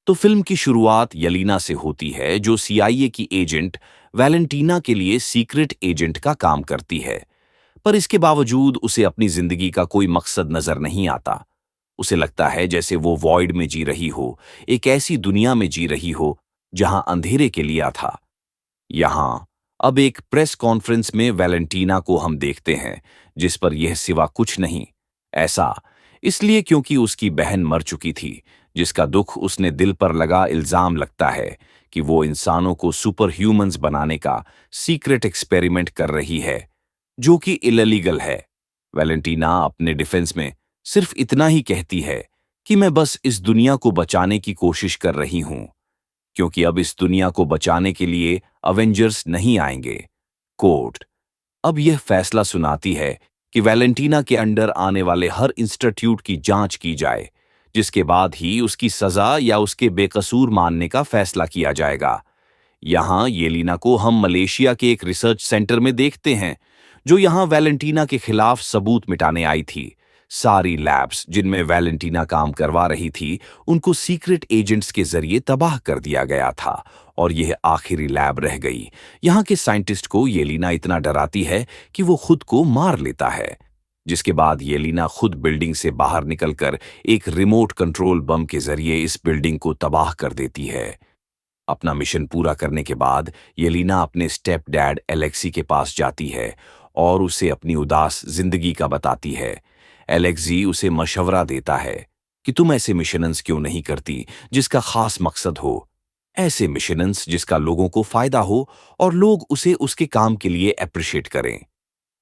तो फिल्म की शुरुआत यलीना से होती है, जो सीआईए की एजेंट वैलेंटीना के लिए सीक्रेट एजेंट का काम करती है। पर इसके बावजूद उसे अपनी जिंदगी का कोई मकसद नजर नहीं आता। उसे लगता है जैसे वो वॉइड में जी रही हो, एक ऐसी दुनिया में जी रही हो जहां अंधेरे के लिया था। यहां अब एक प्रेस कॉन्फ्रेंस में वैलेंटीना को हम देखते हैं, जिस पर यह सिवा कुछ नहीं। ऐसा इसलिए क्योंकि उसकी बहन मर चुकी थी, जिसका दुख उसने दिल पर लगा इल्जाम लगता है कि वो इंसानों को सुपर ह्यूमंस बनाने का सीक्रेट एक्सपेरिमेंट कर रही है, जो कि इलीगल है। वैलेंटीना अपने डिफेंस में सिर्फ इतना ही कहती है कि मैं बस इस दुनिया को बचाने की कोशिश कर रही हूं, क्योंकि अब इस दुनिया को बचाने के लिए अवेंजर्स नहीं आएंगे। कोर्ट अब यह फैसला सुनाती है कि वैलेंटीना के अंडर आने वाले हर इंस्टीट्यूट की जांच की जाए, जिसके बाद ही उसकी सजा या उसके बेकसूर मानने का फैसला किया जाएगा। यहां येलिना को हम मलेशिया के एक रिसर्च सेंटर में देखते हैं, जो यहां वैलेंटीना के खिलाफ सबूत मिटाने आई थी। सारी लैब्स जिनमें वैलेंटीना काम करवा रही थी, उनको सीक्रेट एजेंट्स के जरिए तबाह कर दिया गया था, और यह आखिरी लैब रह गई। यहां के साइंटिस्ट को येलिना इतना डराती है कि वो खुद को मार लेता है, जिसके बाद येलिना खुद बिल्डिंग से बाहर निकलकर एक रिमोट कंट्रोल बम के जरिए इस बिल्डिंग को तबाह कर देती है। अपना मिशन पूरा करने के बाद येलिना अपने स्टेप डैड एलेक्सी के पास जाती है और उसे अपनी उदास जिंदगी का बताती है। एलेक्सी उसे मशवरा देता है कि तुम ऐसे मिशनन्स क्यों नहीं करती जिसका खास मकसद हो, ऐसे मिशनन्स जिसका लोगों को फायदा हो और लोग उसे उसके काम के लिए अप्रिशिएट करें।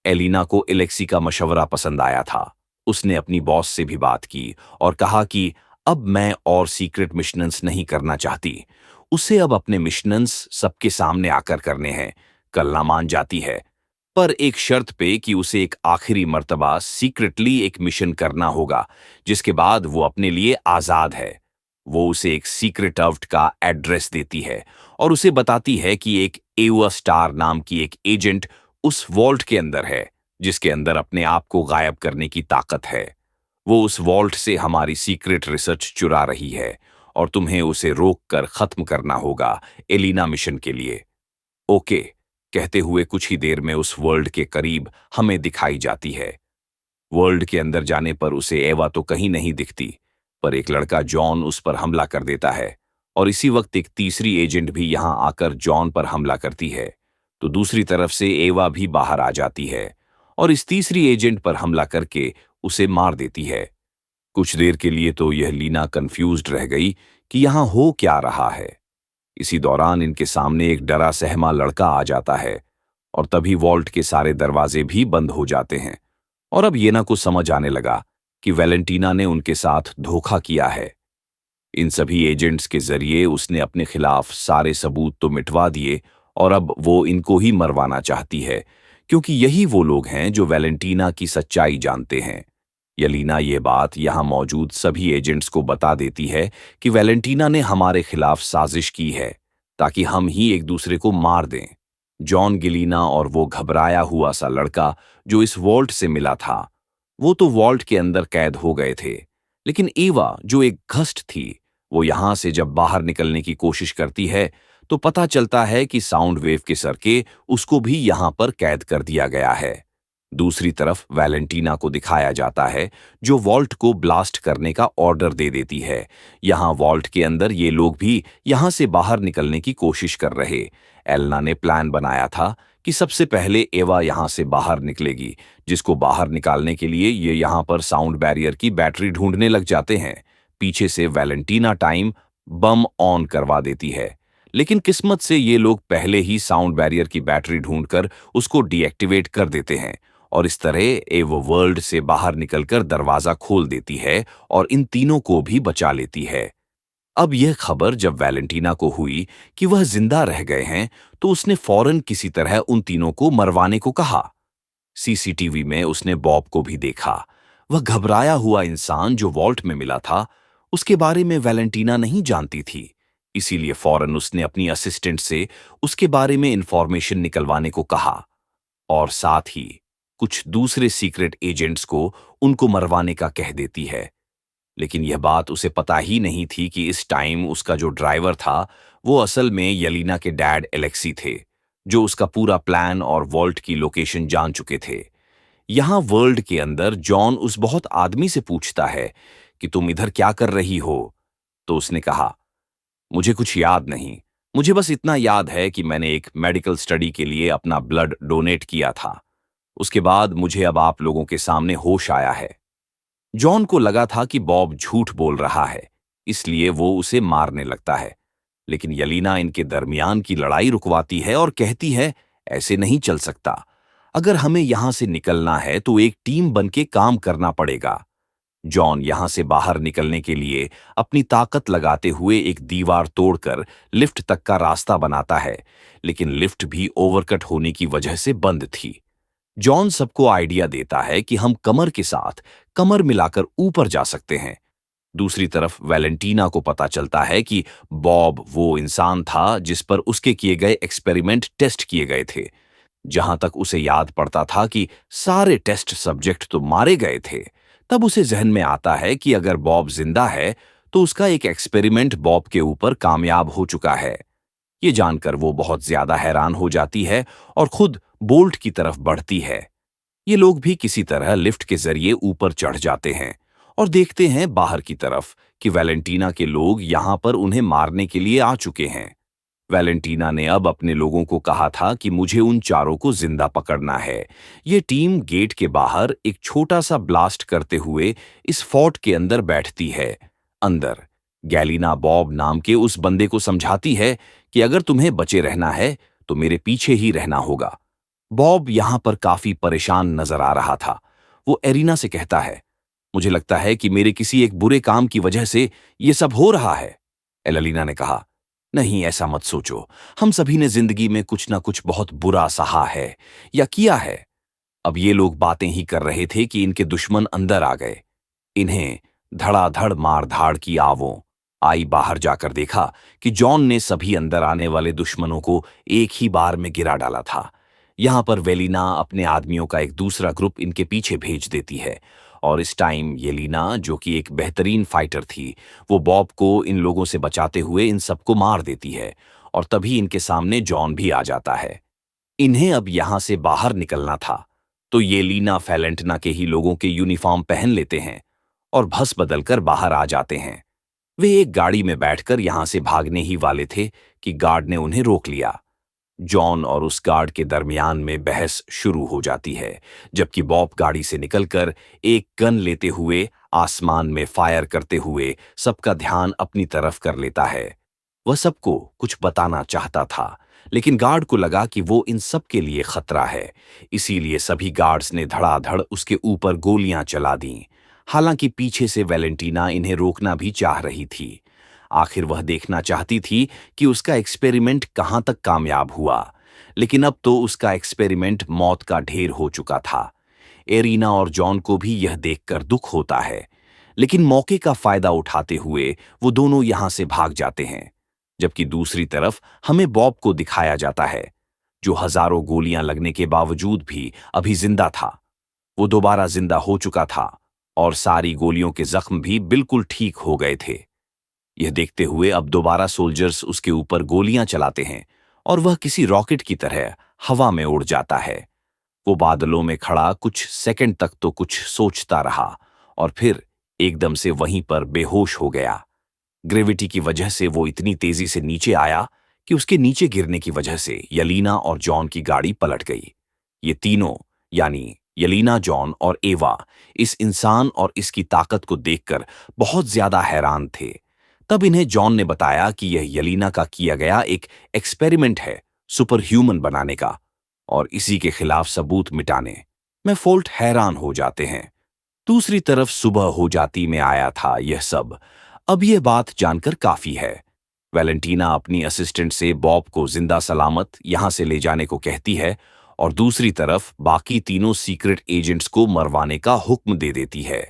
एलिना को एलेक्सी का मशवरा पसंद आया था। उसने अपनी बॉस से भी बात की और कहा कि अब मैं और सीक्रेट मिशनन्स नहीं करना चाहती। उसे अब अपने मिशनन्स सबके सामने आकर करने हैं। कल्ला मान जाती है, पर एक शर्त पे कि उसे एक आखिरी मर्तबा सीक्रेटली एक मिशन करना होगा, जिसके बाद वो अपने लिए आजाद है। वो उसे एक सीक्रेट आउट का एड्रेस देती है और उसे बताती है कि एक एवा स्टार नाम की एक एजेंट उस वॉल्ट के अंदर है, जिसके अंदर अपने आप को गायब करने की ताकत है। वो उस वॉल्ट से हमारी सीक्रेट रिसर्च चुरा रही है और तुम्हें उसे रोक कर खत्म करना होगा एलिना मिशन के लिए। ओके कहते हुए कुछ ही देर में उस वर्ल्ड के करीब हमें दिखाई जाती है। वर्ल्ड के अंदर जाने पर उसे एवा तो कहीं नहीं दिखती, पर एक लड़का जॉन उस पर हमला कर देता है और इसी वक्त एक तीसरी एजेंट भी यहां आकर जॉन पर हमला करती है। तो दूसरी तरफ से एवा भी बाहर आ जाती है और इस तीसरी एजेंट पर हमला करके उसे मार देती है। कुछ देर के लिए तो यह लीना कंफ्यूज्ड रह गई कि यहां हो क्या रहा है। इसी दौरान इनके सामने एक डरा सहमा लड़का आ जाता है और तभी वॉल्ट के सारे दरवाजे भी बंद हो जाते हैं और अब येना को समझ आने लगा कि वैलेंटीना ने उनके साथ धोखा किया है। इन सभी एजेंट्स के जरिए उसने अपने खिलाफ सारे सबूत तो मिटवा दिए और अब वो इनको ही मरवाना चाहती है, क्योंकि यही वो लोग हैं जो वैलेंटीना की सच्चाई जानते हैं। यलीना ये बात यहां मौजूद सभी एजेंट्स को बता देती है कि वैलेंटीना ने हमारे खिलाफ साजिश की है ताकि हम ही एक दूसरे को मार दें। जॉन गिलीना और वो घबराया हुआ सा लड़का जो इस वॉल्ट से मिला था, वो तो वॉल्ट के अंदर कैद हो गए थे, लेकिन ईवा जो एक घस्ट थी, वो यहां से जब बाहर निकलने की कोशिश करती है तो पता चलता है कि साउंड वेव के सरके उसको भी यहां पर कैद कर दिया गया है। दूसरी तरफ वैलेंटीना को दिखाया जाता है, जो वॉल्ट को ब्लास्ट करने का ऑर्डर दे देती है। यहां वॉल्ट के अंदर ये लोग भी यहां से बाहर निकलने की कोशिश कर रहे। एलना ने प्लान बनाया था कि सबसे पहले एवा यहां से बाहर निकलेगी, जिसको बाहर निकालने के लिए ये यहां पर साउंड बैरियर की बैटरी ढूंढने लग जाते हैं। पीछे से वैलेंटीना टाइम बम ऑन करवा देती है, लेकिन किस्मत से ये लोग पहले ही साउंड बैरियर की बैटरी ढूंढकर उसको डीएक्टिवेट कर देते हैं और इस तरह वो वर्ल्ड से बाहर निकलकर दरवाजा खोल देती है और इन तीनों को भी बचा लेती है। अब यह खबर जब वैलेंटीना को हुई कि वह जिंदा रह गए हैं, तो उसने फौरन किसी तरह उन तीनों को मरवाने को कहा। सीसीटीवी में उसने बॉब को भी देखा। वह घबराया हुआ इंसान जो वॉल्ट में मिला था, उसके बारे में वैलेंटीना नहीं जानती थी, इसीलिए फौरन उसने अपनी असिस्टेंट से उसके बारे में इंफॉर्मेशन निकलवाने को कहा और साथ ही कुछ दूसरे सीक्रेट एजेंट्स को उनको मरवाने का कह देती है। लेकिन यह बात उसे पता ही नहीं थी कि इस टाइम उसका जो ड्राइवर था वो असल में यलीना के डैड एलेक्सी थे, जो उसका पूरा प्लान और वॉल्ट की लोकेशन जान चुके थे। यहां वर्ल्ड के अंदर जॉन उस बहुत आदमी से पूछता है कि तुम इधर क्या कर रही हो। तो उसने कहा, मुझे कुछ याद नहीं, मुझे बस इतना याद है कि मैंने एक मेडिकल स्टडी के लिए अपना ब्लड डोनेट किया था। उसके बाद मुझे अब आप लोगों के सामने होश आया है। जॉन को लगा था कि बॉब झूठ बोल रहा है, इसलिए वो उसे मारने लगता है। लेकिन यलीना इनके दरमियान की लड़ाई रुकवाती है और कहती है, ऐसे नहीं चल सकता। अगर हमें यहां से निकलना है तो एक टीम बनके काम करना पड़ेगा। जॉन यहां से बाहर निकलने के लिए अपनी ताकत लगाते हुए एक दीवार तोड़कर लिफ्ट तक का रास्ता बनाता है, लेकिन लिफ्ट भी ओवरकट होने की वजह से बंद थी। जॉन सबको आइडिया देता है कि हम कमर के साथ कमर मिलाकर ऊपर जा सकते हैं। दूसरी तरफ वैलेंटीना को पता चलता है कि बॉब वो इंसान था जिस पर उसके किए गए एक्सपेरिमेंट टेस्ट किए गए थे। जहां तक उसे याद पड़ता था कि सारे टेस्ट सब्जेक्ट तो मारे गए थे, तब उसे जहन में आता है कि अगर बॉब जिंदा है तो उसका एक एक्सपेरिमेंट बॉब के ऊपर कामयाब हो चुका है। ये जानकर वो बहुत ज्यादा हैरान हो जाती है और खुद बोल्ट की तरफ बढ़ती है। ये लोग भी किसी तरह लिफ्ट के जरिए ऊपर चढ़ जाते हैं और देखते हैं बाहर की तरफ कि वैलेंटीना के लोग यहां पर उन्हें मारने के लिए आ चुके हैं। वैलेंटीना ने अब अपने लोगों को कहा था कि मुझे उन चारों को जिंदा पकड़ना है। ये टीम गेट के बाहर एक छोटा सा ब्लास्ट करते हुए इस फोर्ट के अंदर बैठती है। अंदर गैलिना बॉब नाम के उस बंदे को समझाती है कि अगर तुम्हें बचे रहना है तो मेरे पीछे ही रहना होगा। बॉब यहां पर काफी परेशान नजर आ रहा था। वो एरिना से कहता है, मुझे लगता है कि मेरे किसी एक बुरे काम की वजह से ये सब हो रहा है। एलेना ने कहा, नहीं ऐसा मत सोचो, हम सभी ने जिंदगी में कुछ ना कुछ बहुत बुरा सहा है या किया है। अब ये लोग बातें ही कर रहे थे कि इनके दुश्मन अंदर आ गए। इन्हें धड़ाधड़ मार धाड़ की आवों आई। बाहर जाकर देखा कि जॉन ने सभी अंदर आने वाले दुश्मनों को एक ही बार में गिरा डाला था। यहां पर वेलिना अपने आदमियों का एक दूसरा ग्रुप इनके पीछे भेज देती है और इस टाइम येलिना, जो कि एक बेहतरीन फाइटर थी, वो बॉब को इन लोगों से बचाते हुए इन सबको मार देती है और तभी इनके सामने जॉन भी आ जाता है। इन्हें अब यहां से बाहर निकलना था, तो येलिना फैलेंटना के ही लोगों के यूनिफॉर्म पहन लेते हैं और भस बदलकर बाहर आ जाते हैं। वे एक गाड़ी में बैठकर यहां से भागने ही वाले थे कि गार्ड ने उन्हें रोक लिया। जॉन और उस गार्ड के दरमियान में बहस शुरू हो जाती है, जबकि बॉब गाड़ी से निकलकर एक गन लेते हुए आसमान में फायर करते हुए सबका ध्यान अपनी तरफ कर लेता है। वह सबको कुछ बताना चाहता था, लेकिन गार्ड को लगा कि वो इन सब के लिए खतरा है, इसीलिए सभी गार्ड्स ने धड़ाधड़ उसके ऊपर गोलियां चला दीं। हालांकि पीछे से वैलेंटीना इन्हें रोकना भी चाह रही थी। आखिर वह देखना चाहती थी कि उसका एक्सपेरिमेंट कहां तक कामयाब हुआ, लेकिन अब तो उसका एक्सपेरिमेंट मौत का ढेर हो चुका था। एरिना और जॉन को भी यह देखकर दुख होता है, लेकिन मौके का फायदा उठाते हुए वो दोनों यहां से भाग जाते हैं। जबकि दूसरी तरफ हमें बॉब को दिखाया जाता है, जो हजारों गोलियां लगने के बावजूद भी अभी जिंदा था। वो दोबारा जिंदा हो चुका था और सारी गोलियों के जख्म भी बिल्कुल ठीक हो गए थे। यह देखते हुए अब दोबारा सोल्जर्स उसके ऊपर गोलियां चलाते हैं और वह किसी रॉकेट की तरह हवा में उड़ जाता है। वो बादलों में खड़ा कुछ सेकंड तक तो कुछ सोचता रहा और फिर एकदम से वहीं पर बेहोश हो गया। ग्रेविटी की वजह से वो इतनी तेजी से नीचे आया कि उसके नीचे गिरने की वजह से यलीना और जॉन की गाड़ी पलट गई। ये तीनों, यानी यलीना, जॉन और एवा, इस इंसान और इसकी ताकत को देखकर बहुत ज्यादा हैरान थे। तब इन्हें जॉन ने बताया कि यह यलीना का किया गया एक एक्सपेरिमेंट है सुपर ह्यूमन बनाने का और इसी के खिलाफ सबूत मिटाने में फोल्ट हैरान हो जाते हैं। दूसरी तरफ सुबह हो जाती में आया था यह सब। अब यह बात जानकर काफी है। वैलेंटीना अपनी असिस्टेंट से बॉब को जिंदा सलामत यहां से ले जाने को कहती है और दूसरी तरफ बाकी तीनों सीक्रेट एजेंट्स को मरवाने का हुक्म दे देती है।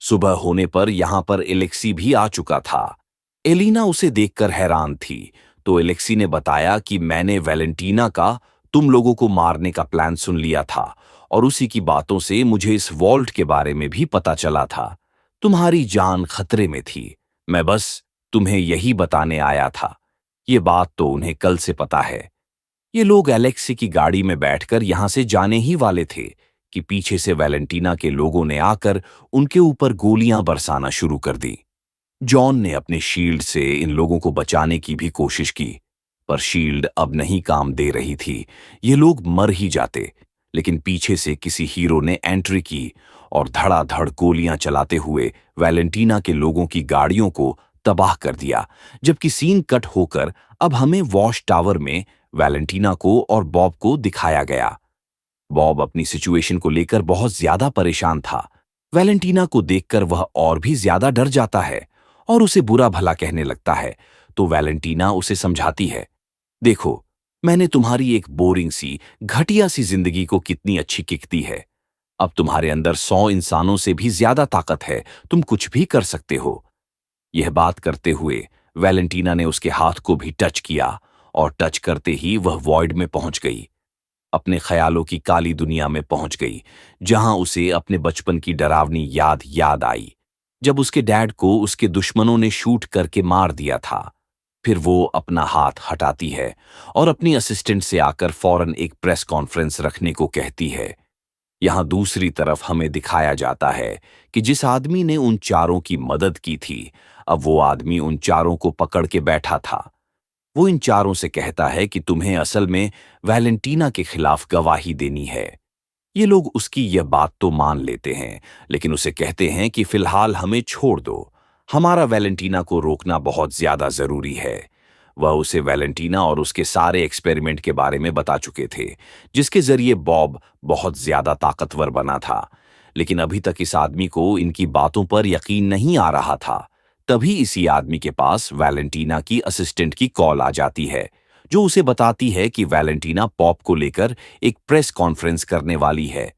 सुबह होने पर यहां पर एलेक्सी भी आ चुका था। एलिना उसे देखकर हैरान थी, तो एलेक्सी ने बताया कि मैंने वैलेंटीना का तुम लोगों को मारने का प्लान सुन लिया था और उसी की बातों से मुझे इस वॉल्ट के बारे में भी पता चला था। तुम्हारी जान खतरे में थी। मैं बस तुम्हें यही बताने आया था। ये बात तो उन्हें कल से पता है। ये लोग एलेक्सी की गाड़ी में बैठकर यहां से जाने ही वाले थे कि पीछे से वैलेंटीना के लोगों ने आकर उनके ऊपर गोलियां बरसाना शुरू कर दी। जॉन ने अपने शील्ड से इन लोगों को बचाने की भी कोशिश की, पर शील्ड अब नहीं काम दे रही थी। ये लोग मर ही जाते। लेकिन पीछे से किसी हीरो ने एंट्री की और धड़ाधड़ गोलियां चलाते हुए वैलेंटीना के लोगों की गाड़ियों को तबाह कर दिया। जबकि सीन कट होकर अब हमें वॉश टावर में वैलेंटीना को और बॉब को दिखाया गया। बॉब अपनी सिचुएशन को लेकर बहुत ज्यादा परेशान था। वैलेंटीना को देखकर वह और भी ज्यादा डर जाता है और उसे बुरा भला कहने लगता है। तो वैलेंटीना उसे समझाती है, देखो, मैंने तुम्हारी एक बोरिंग सी घटिया सी जिंदगी को कितनी अच्छी किक दी है। अब तुम्हारे अंदर 100 इंसानों से भी ज्यादा ताकत है, तुम कुछ भी कर सकते हो। यह बात करते हुए वैलेंटीना ने उसके हाथ को भी टच किया और टच करते ही वह वॉइड में पहुंच गई। अपने ख्यालों की काली दुनिया में पहुंच गई, जहां उसे अपने बचपन की डरावनी याद आई, जब उसके डैड को उसके दुश्मनों ने शूट करके मार दिया था। फिर वो अपना हाथ हटाती है और अपनी असिस्टेंट से आकर फौरन एक प्रेस कॉन्फ्रेंस रखने को कहती है। यहां दूसरी तरफ हमें दिखाया जाता है कि जिस आदमी ने उन चारों की मदद की थी, अब वो आदमी उन चारों को पकड़ के बैठा था। वो इन चारों से कहता है कि तुम्हें असल में वैलेंटीना के खिलाफ गवाही देनी है। ये लोग उसकी यह बात तो मान लेते हैं, लेकिन उसे कहते हैं कि फिलहाल हमें छोड़ दो, हमारा वैलेंटीना को रोकना बहुत ज्यादा जरूरी है। वह उसे वैलेंटीना और उसके सारे एक्सपेरिमेंट के बारे में बता चुके थे, जिसके जरिए बॉब बहुत ज्यादा ताकतवर बना था। लेकिन अभी तक इस आदमी को इनकी बातों पर यकीन नहीं आ रहा था। तभी इसी आदमी के पास वैलेंटीना की असिस्टेंट की कॉल आ जाती है, जो उसे बताती है कि वैलेंटीना पॉप को लेकर एक प्रेस कॉन्फ्रेंस करने वाली है।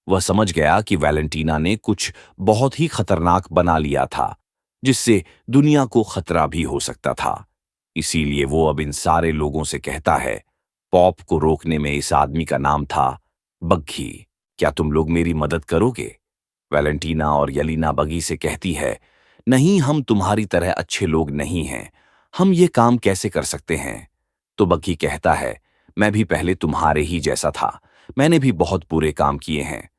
वह समझ गया कि वैलेंटीना ने कुछ बहुत ही खतरनाक बना लिया था, जिससे दुनिया को खतरा भी हो सकता था। इसीलिए वो अब इन सारे लोगों से कहता है, पॉप को रोकने में इस आदमी का नाम था बग्घी। क्या तुम लोग मेरी मदद करोगे? वैलेंटीना और यलीना बगी से कहती है, नहीं, हम तुम्हारी तरह अच्छे लोग नहीं हैं, हम ये काम कैसे कर सकते हैं? तो बग्घी कहता है, मैं भी पहले तुम्हारे ही जैसा था, मैंने भी बहुत बुरे काम किए हैं,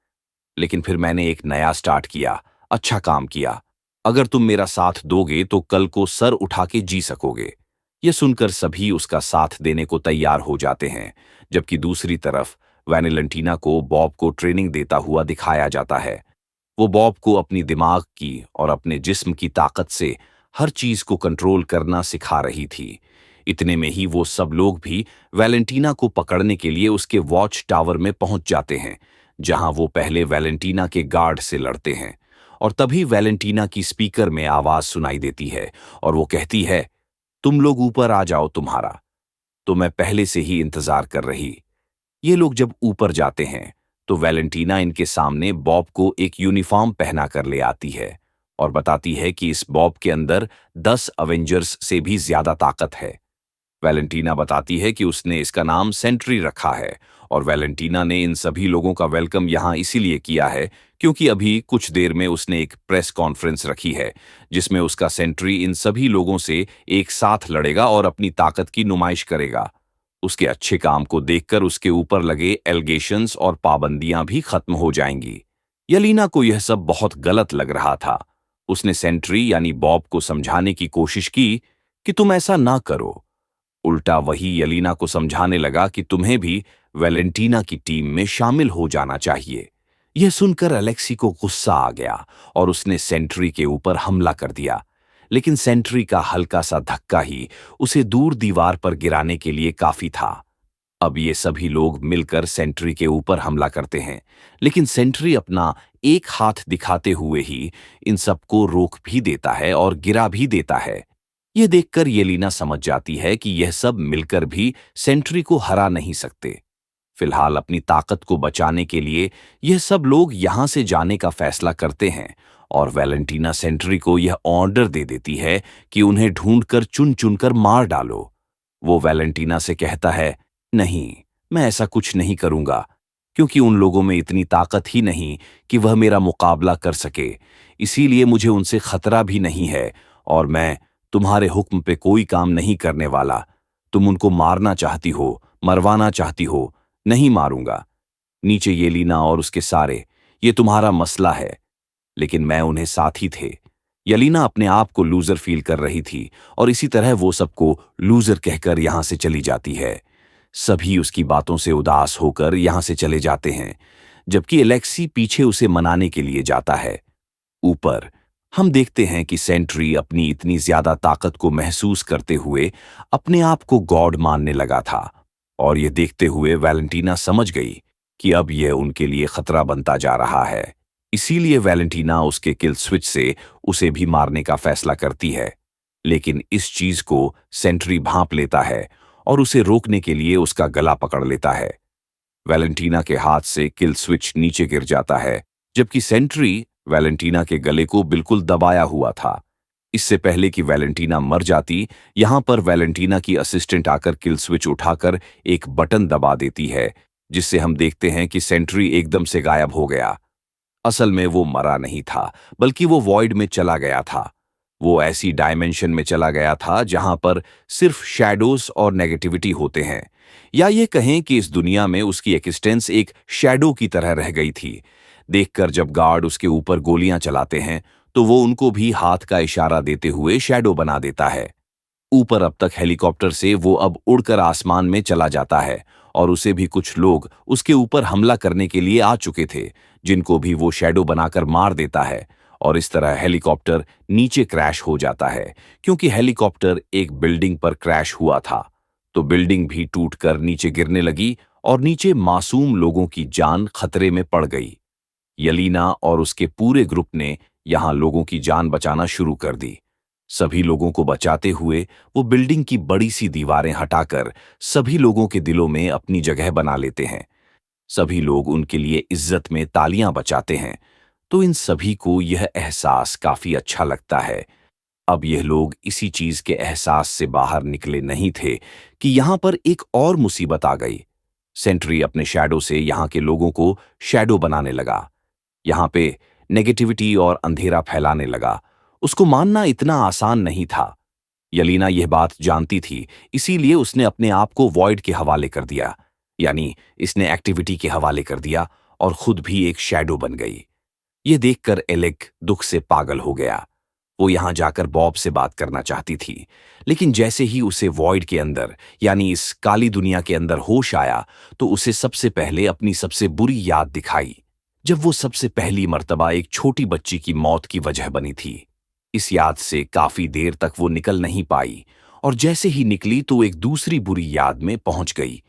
लेकिन फिर मैंने एक नया स्टार्ट किया, अच्छा काम किया। अगर तुम मेरा साथ दोगे तो कल को सर उठा के जी सकोगे। यह सुनकर सभी उसका साथ देने को तैयार हो जाते हैं, जबकि दूसरी तरफ वैलेंटीना को बॉब को ट्रेनिंग देता हुआ दिखाया जाता है। वो बॉब को अपनी दिमाग की और अपने जिस्म की ताकत से हर चीज को कंट्रोल करना सिखा रही थी। इतने में ही वो सब लोग भी वैलेंटीना को पकड़ने के लिए उसके वॉच टावर में पहुंच जाते हैं, जहां वो पहले वैलेंटीना के गार्ड से लड़ते हैं। और तभी वैलेंटीना की स्पीकर में आवाज सुनाई देती है और वो कहती है, तुम लोग ऊपर आ जाओ, तुम्हारा तो मैं पहले से ही इंतजार कर रही। ये लोग जब ऊपर जाते हैं तो वैलेंटीना इनके सामने बॉब को एक यूनिफॉर्म पहना कर ले आती है और बताती है कि इस बॉब के अंदर 10 अवेंजर्स से भी ज्यादा ताकत है। वैलेंटीना बताती है कि उसने इसका नाम सेंट्री रखा है और वैलेंटीना ने इन सभी लोगों का वेलकम यहां इसीलिए किया है क्योंकि अभी कुछ देर में उसने एक प्रेस कॉन्फ्रेंस रखी है, जिसमें उसका सेंट्री इन सभी लोगों से एक साथ लड़ेगा और अपनी ताकत की नुमाइश करेगा। उसके अच्छे काम को देखकर उसके ऊपर लगे एलिगेशंस और पाबंदियां भी खत्म हो जाएंगी। यलीना को यह सब बहुत गलत लग रहा था। उसने सेंट्री यानी बॉब को समझाने की कोशिश की कि तुम ऐसा ना करो। उल्टा वही यलीना को समझाने लगा कि तुम्हें भी वैलेंटीना की टीम में शामिल हो जाना चाहिए। यह सुनकर अलेक्सी को गुस्सा आ गया और उसने सेंट्री के ऊपर हमला कर दिया, लेकिन सेंट्री का हल्का सा धक्का ही उसे दूर दीवार पर गिराने के लिए काफी था। अब ये सभी लोग मिलकर सेंट्री के ऊपर हमला करते हैं, लेकिन सेंट्री अपना एक हाथ दिखाते हुए ही इन सबको रोक भी देता है और गिरा भी देता है। यह देखकर येलिना समझ जाती है कि यह सब मिलकर भी सेंट्री को हरा नहीं सकते। फिलहाल अपनी ताकत को बचाने के लिए यह सब लोग यहां से जाने का फैसला करते हैं और वैलेंटीना सेंट्री को यह ऑर्डर दे देती है कि उन्हें ढूंढकर चुन चुनकर मार डालो। वो वैलेंटीना से कहता है, नहीं, मैं ऐसा कुछ नहीं करूंगा। क्योंकि उन लोगों में इतनी ताकत ही नहीं कि वह मेरा मुकाबला कर सके। इसीलिए मुझे उनसे खतरा भी नहीं है और मैं तुम्हारे हुक्म पे कोई काम नहीं करने वाला। तुम उनको मारना चाहती हो, मरवाना चाहती हो, नहीं मारूंगा। नीचे येलीना और उसके सारे, ये तुम्हारा मसला है। लेकिन मैं उन्हें साथी थे। यलीना अपने आप को लूजर फील कर रही थी और इसी तरह वो सबको लूजर कहकर यहां से चली जाती है। सभी उसकी बातों से उदास होकर यहां से चले जाते हैं, जबकि एलेक्सी पीछे उसे मनाने के लिए जाता है। ऊपर हम देखते हैं कि सेंट्री अपनी इतनी ज्यादा ताकत को महसूस करते हुए अपने आप को गॉड मानने लगा था और ये देखते हुए वैलेंटीना समझ गई कि अब यह उनके लिए खतरा बनता जा रहा है। इसीलिए वैलेंटीना उसके किल स्विच से उसे भी मारने का फैसला करती है। लेकिन इस चीज को सेंट्री भांप लेता है और उसे रोकने के लिए उसका गला पकड़ लेता है। वैलेंटीना के हाथ से किल स्विच नीचे गिर जाता है, जबकि सेंट्री वैलेंटीना के गले को बिल्कुल दबाया हुआ था। इससे पहले कि वैलेंटीना मर जाती, यहां पर वैलेंटीना की असिस्टेंट आकर किल स्विच उठाकर एक बटन दबा देती है, जिससे हम देखते हैं कि सेंट्री एकदम से गायब हो गया। असल में वो मरा नहीं था, बल्कि वो वॉइड में चला गया था। वो ऐसी डायमेंशन में चला गया था जहां पर सिर्फ शैडोज और नेगेटिविटी होते हैं, या ये कहें कि इस दुनिया में उसकी एक्सिस्टेंस एक शैडो की तरह रह गई थी। देखकर जब गार्ड उसके ऊपर गोलियां चलाते हैं तो वो उनको भी हाथ का इशारा देते हुए शैडो बना देता है। ऊपर अब तक हेलीकॉप्टर से वो अब उड़कर आसमान में चला जाता है और उसे भी कुछ लोग उसके ऊपर हमला करने के लिए आ चुके थे, जिनको भी वो शैडो बनाकर मार देता है। और इस तरह हेलीकॉप्टर नीचे क्रैश हो जाता है, क्योंकि हेलीकॉप्टर एक बिल्डिंग पर क्रैश हुआ था। तो बिल्डिंग भी टूटकर नीचे गिरने लगी और नीचे मासूम लोगों की जान खतरे में पड़ गई। यलीना और उसके पूरे ग्रुप ने यहां लोगों की जान बचाना शुरू कर दी। सभी लोगों को बचाते हुए वो बिल्डिंग की बड़ी सी दीवारें हटाकर सभी लोगों के दिलों में अपनी जगह बना लेते हैं। सभी लोग उनके लिए इज्जत में तालियां बजाते हैं। तो इन सभी को यह एहसास काफी अच्छा लगता है। अब यह लोग इसी चीज के एहसास से बाहर निकले नहीं थे कि यहां पर एक और मुसीबत आ गई। सेंट्री अपने शैडो से यहां के लोगों को शैडो बनाने लगा। यहां पे नेगेटिविटी और अंधेरा फैलाने लगा। उसको मानना इतना आसान नहीं था। यलीना यह बात जानती थी, इसीलिए उसने अपने आप को वॉइड के हवाले कर दिया, यानी इसने एक्टिविटी के हवाले कर दिया और खुद भी एक शैडो बन गई। ये देखकर एलेक दुख से पागल हो गया। वो यहां जाकर बॉब से बात करना चाहती थी, लेकिन जैसे ही उसे वॉइड के अंदर, यानी इस काली दुनिया के अंदर होश आया, तो उसे सबसे पहले अपनी सबसे बुरी याद दिखाई, जब वो सबसे पहली मर्तबा एक छोटी बच्ची की मौत की वजह बनी थी। इस याद से काफी देर तक वो निकल नहीं पाई और जैसे ही निकली तो एक दूसरी बुरी याद में पहुंच गई।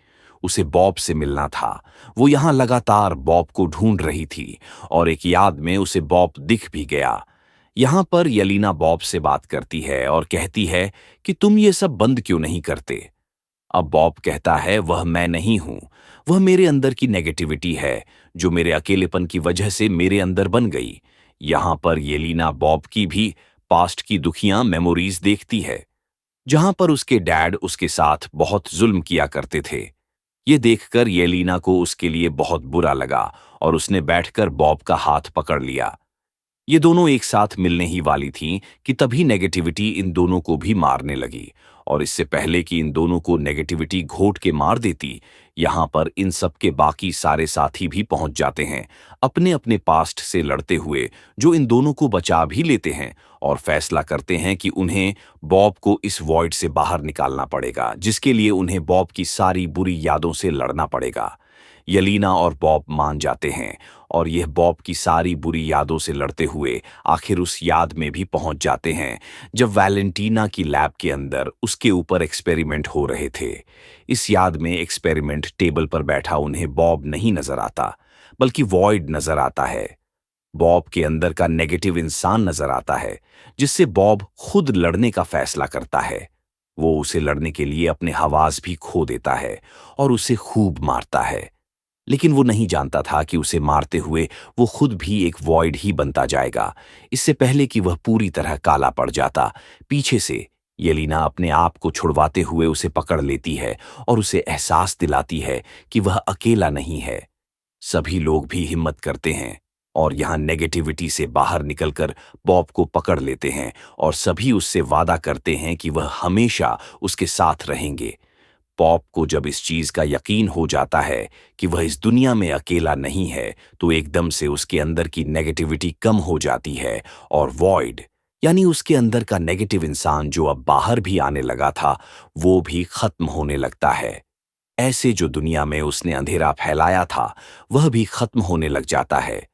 उसे बॉब से मिलना था। वो यहां लगातार बॉब को ढूंढ रही थी और एक याद में उसे बॉब दिख भी गया। यहां पर यलीना बॉब से बात करती है और कहती है कि तुम ये सब बंद क्यों नहीं करते। अब बॉब कहता है वह मैं नहीं हूं, वह मेरे अंदर की नेगेटिविटी है जो मेरे अकेलेपन की वजह से मेरे अंदर बन गई। यहां पर येलीना बॉब की भी पास्ट की दुखियां मेमोरीज देखती है, जहां पर उसके डैड उसके साथ बहुत जुल्म किया करते थे। ये देखकर येलीना को उसके लिए बहुत बुरा लगा और उसने बैठकर बॉब का हाथ पकड़ लिया। ये दोनों एक साथ मिलने ही वाली थीं कि तभी नेगेटिविटी इन दोनों को भी मारने लगी। और इससे पहले कि इन दोनों को नेगेटिविटी घोट के मार देती, यहां पर इन सब के बाकी सारे साथी भी पहुंच जाते हैं, अपने अपने पास्ट से लड़ते हुए, जो इन दोनों को बचा भी लेते हैं और फैसला करते हैं कि उन्हें बॉब को इस वॉइड से बाहर निकालना पड़ेगा, जिसके लिए उन्हें बॉब की सारी बुरी यादों से लड़ना पड़ेगा। यलीना और बॉब मान जाते हैं और यह बॉब की सारी बुरी यादों से लड़ते हुए आखिर उस याद में भी पहुंच जाते हैं जब वैलेंटीना की लैब के अंदर उसके ऊपर एक्सपेरिमेंट हो रहे थे। इस याद में एक्सपेरिमेंट टेबल पर बैठा उन्हें बॉब नहीं नजर आता, बल्कि वॉइड नजर आता है। बॉब के अंदर का नेगेटिव इंसान नजर आता है, जिससे बॉब खुद लड़ने का फैसला करता है। वो उसे लड़ने के लिए अपने हवास भी खो देता है और उसे खूब मारता है। लेकिन वो नहीं जानता था कि उसे मारते हुए वो खुद भी एक वॉइड ही बनता जाएगा। इससे पहले कि वह पूरी तरह काला पड़ जाता, पीछे से येलीना अपने आप को छुड़वाते हुए उसे पकड़ लेती है और उसे एहसास दिलाती है कि वह अकेला नहीं है। सभी लोग भी हिम्मत करते हैं और यहाँ नेगेटिविटी से बाहर निकलकर बॉब को पकड़ लेते हैं और सभी उससे वादा करते हैं कि वह हमेशा उसके साथ रहेंगे। पॉप को जब इस चीज का यकीन हो जाता है कि वह इस दुनिया में अकेला नहीं है, तो एकदम से उसके अंदर की नेगेटिविटी कम हो जाती है और वॉइड यानी उसके अंदर का नेगेटिव इंसान जो अब बाहर भी आने लगा था, वो भी खत्म होने लगता है। ऐसे जो दुनिया में उसने अंधेरा फैलाया था, वह भी खत्म होने लग जाता है।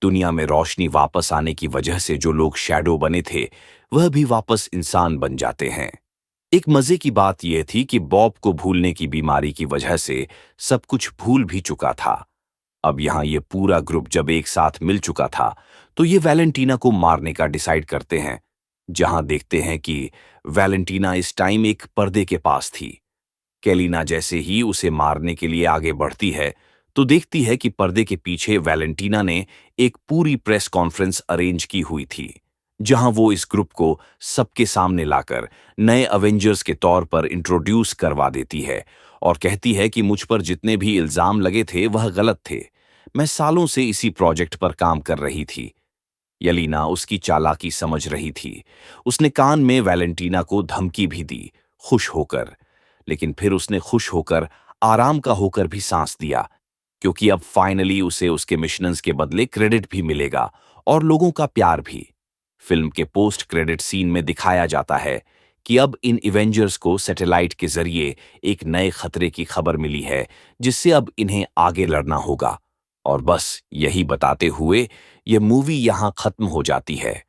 दुनिया में रोशनी वापस आने की वजह से जो लोग शैडो बने थे, वह भी वापस इंसान बन जाते हैं। एक मजे की बात यह थी कि बॉब को भूलने की बीमारी की वजह से सब कुछ भूल भी चुका था। अब यहाँ ये पूरा ग्रुप जब एक साथ मिल चुका था, तो ये वैलेंटीना को मारने का डिसाइड करते हैं। जहां देखते हैं कि वैलेंटीना इस टाइम एक पर्दे के पास थी। कैलिना जैसे ही उसे मारने के लिए आगे बढ़ती है, तो देखती है कि पर्दे के पीछे वैलेंटीना ने एक पूरी प्रेस कॉन्फ्रेंस अरेंज की हुई थी, जहां वो इस ग्रुप को सबके सामने लाकर नए अवेंजर्स के तौर पर इंट्रोड्यूस करवा देती है और कहती है कि मुझ पर जितने भी इल्जाम लगे थे वह गलत थे। मैं सालों से इसी प्रोजेक्ट पर काम कर रही थी। यलीना उसकी चालाकी समझ रही थी। उसने कान में वैलेंटीना को धमकी भी दी, खुश होकर। लेकिन फिर उसने खुश होकर आराम का होकर भी सांस दिया, क्योंकि अब फाइनली उसे उसके मिशंस के बदले क्रेडिट भी मिलेगा और लोगों का प्यार भी। फिल्म के पोस्ट क्रेडिट सीन में दिखाया जाता है कि अब इन इवेंजर्स को सैटेलाइट के जरिए एक नए खतरे की खबर मिली है, जिससे अब इन्हें आगे लड़ना होगा। और बस यही बताते हुए यह मूवी यहां खत्म हो जाती है।